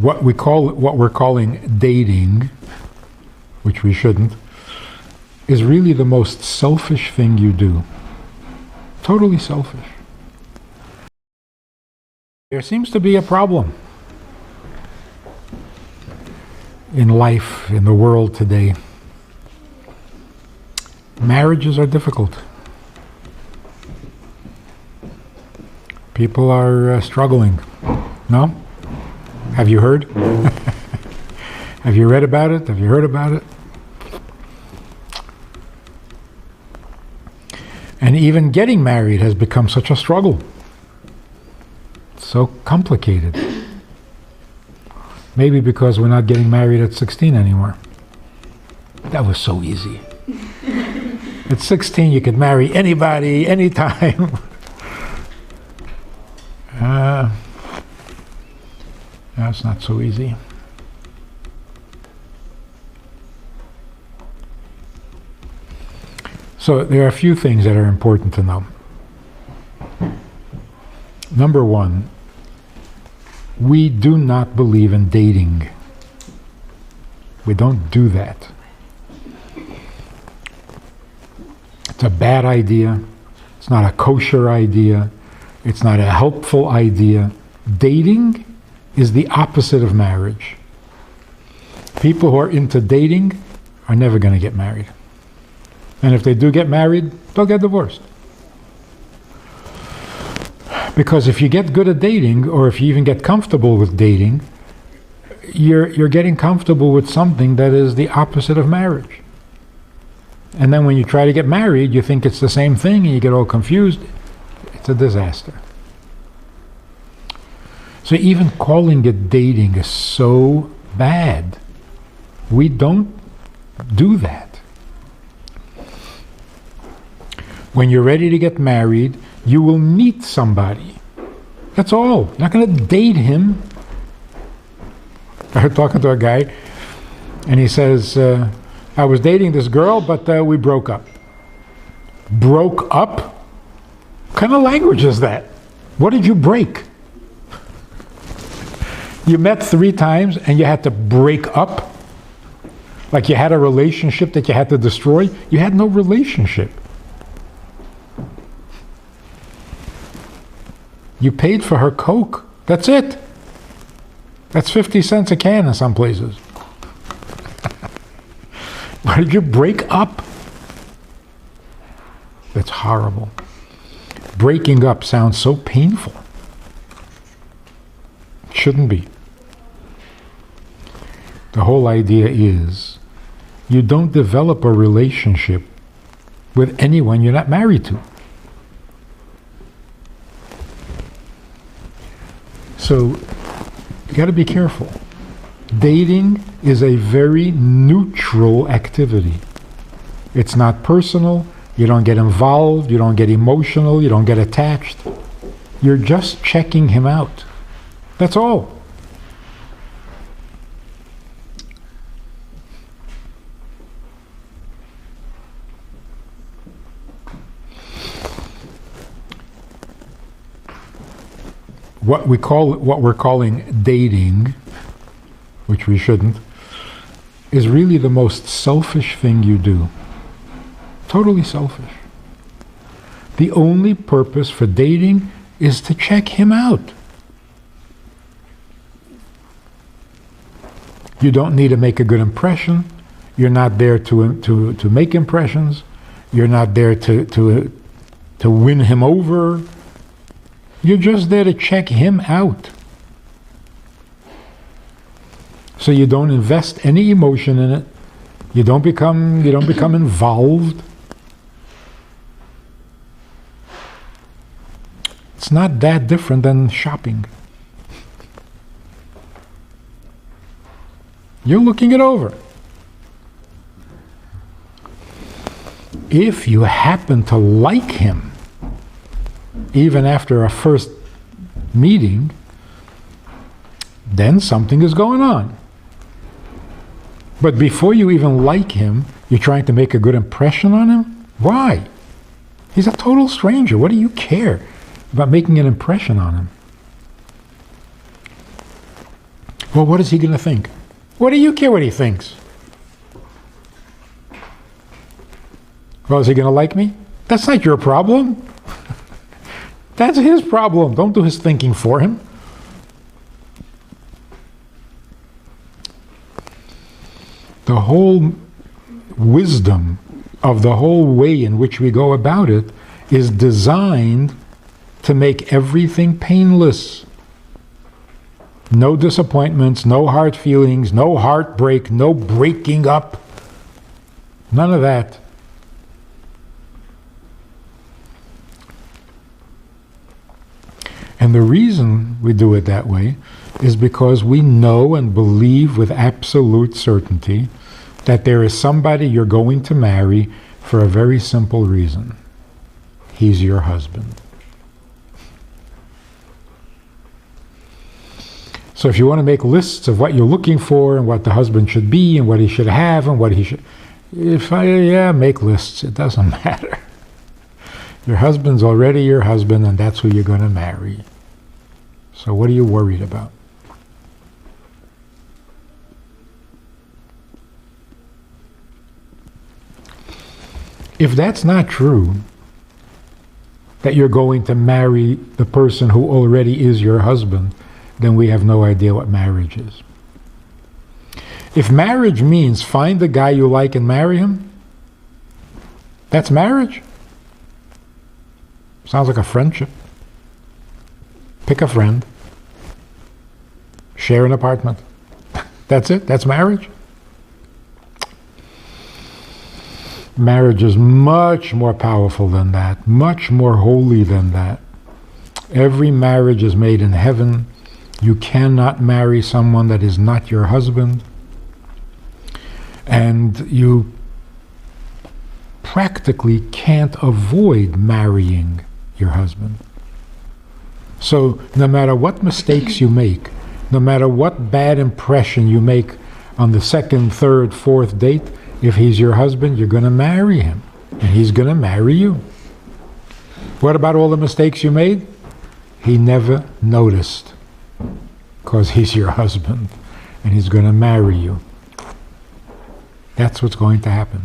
What we're calling dating, which we shouldn't, is really the most selfish thing you do. Totally selfish. There seems to be a problem in life, in the world today. Marriages are difficult. People are struggling. No? Have you heard? Have you read about it? Have you heard about it? And even getting married has become such a struggle. So complicated. Maybe because we're not getting married at 16 anymore. That was so easy. At 16 you could marry anybody, anytime. That's not so easy. So there are a few things that are important to know. Number one, we do not believe in dating. We don't do that. It's a bad idea. It's not a kosher idea. It's not a helpful idea. Dating is the opposite of marriage. People who are into dating are never going to get married. And if they do get married, they'll get divorced. Because if you get good at dating, or if you even get comfortable with dating, you're getting comfortable with something that is the opposite of marriage. And then when you try to get married, you think it's the same thing and you get all confused. It's a disaster. So even calling it dating is so bad. We don't do that. When you're ready to get married, you will meet somebody. That's all. You're not going to date him. I was talking to a guy, and he says, I was dating this girl, but we broke up. Broke up? What kind of language is that? What did you break? You met 3 times and you had to break up? Like you had a relationship that you had to destroy? You had no relationship. You paid for her Coke. That's it. That's 50 cents a can in some places. Why did you break up? That's horrible. Breaking up sounds so painful. It shouldn't be. The whole idea is you don't develop a relationship with anyone you're not married to. So you got to be careful. Dating is a very neutral activity. It's not personal. You don't get involved. You don't get emotional. You don't get attached. You're just checking him out. That's all. What we're calling dating, which we shouldn't, is really the most selfish thing you do. Totally selfish. The only purpose for dating is to check him out. You don't need to make a good impression. You're not there to make impressions. You're not there to win him over. You're just there to check him out. So you don't invest any emotion in it. You don't become involved. It's not that different than shopping. You're looking it over. If you happen to like him, even after a first meeting, then something is going on. But before you even like him, you're trying to make a good impression on him? Why? He's a total stranger. What do you care about making an impression on him? Well, what is he going to think? What do you care what he thinks? Well, is he going to like me? That's not your problem. That's his problem. Don't do his thinking for him. The whole wisdom of the whole way in which we go about it is designed to make everything painless. No disappointments, no hard feelings, no heartbreak, no breaking up. None of that. And the reason we do it that way is because we know and believe with absolute certainty that there is somebody you're going to marry for a very simple reason. He's your husband. So if you want to make lists of what you're looking for and what the husband should be and what he should have and what he should... make lists. It doesn't matter. Your husband's already your husband, and that's who you're going to marry. So what are you worried about? If that's not true, that you're going to marry the person who already is your husband, then we have no idea what marriage is. If marriage means find the guy you like and marry him, that's marriage. Sounds like a friendship. Pick a friend. Share an apartment. That's it? That's marriage? Marriage is much more powerful than that, much more holy than that. Every marriage is made in heaven. You cannot marry someone that is not your husband. And you practically can't avoid marrying your husband. So no matter what mistakes you make, no matter what bad impression you make on the second, third, fourth date, if he's your husband, you're going to marry him. And he's going to marry you. What about all the mistakes you made? He never noticed. Because he's your husband. And he's going to marry you. That's what's going to happen.